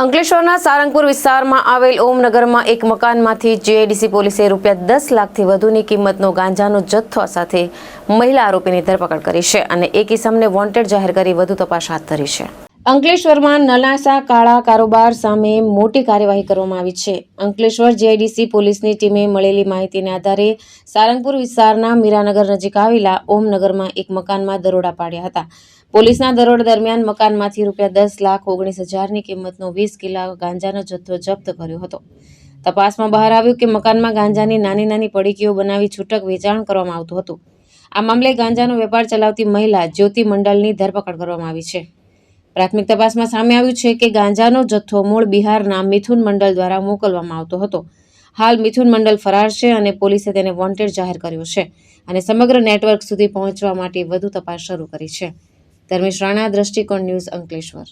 અંકલેશ્વરના સારંગપુર વિસ્તારમાં આવેલ ઓમનગરમાં એક મકાનમાંથી જીઆઈડીસી પોલીસે ₹10 લાખથી વધુની કિંમતનો ગાંજાનો જથ્થો સાથે મહિલા આરોપીની ધરપકડ કરી છે અને એક ઇસમને વોન્ટેડ જાહેર કરી વધુ તપાસ હાથ ધરી છે। અંકલેશ્વરમાં નલાસા કાળા કારોબાર સામે મોટી કાર્યવાહી કરવામાં આવી છે। અંકલેશ્વર જીઆઈડીસી પોલીસની ટીમે મળેલી માહિતીના આધારે સારંગપુર વિસ્તારના મીરાનગર નજીક આવેલા ઓમનગરમાં એક મકાનમાં દરોડા પાડ્યા હતા। પોલીસના દરોડા દરમિયાન મકાનમાંથી ₹10,19,000ની કિંમતનો 20 કિલો ગાંજાનો જથ્થો જપ્ત કર્યો હતો। તપાસમાં બહાર આવ્યું કે મકાનમાં ગાંજાની નાની નાની પડીકીઓ બનાવી છૂટક વેચાણ કરવામાં આવતું હતું। આ મામલે ગાંજાનો વેપાર ચલાવતી મહિલા જ્યોતિ મંડલની ધરપકડ કરવામાં આવી છે। પ્રાથમિક તપાસમાં સામે આવ્યું છે કે ગાંજાનો જથ્થો મૂળ બિહારના મિથુન મંડલ દ્વારા મોકલવામાં આવતો હતો। હાલ મિથુન મંડલ ફરાર છે અને પોલીસે તેને વોન્ટેડ જાહેર કર્યો છે અને સમગ્ર નેટવર્ક સુધી પહોંચવા માટે વધુ તપાસ શરૂ કરી છે। ધર્મેશ રાણા, દ્રષ્ટિકોણ ન્યૂઝ, અંકલેશ્વર।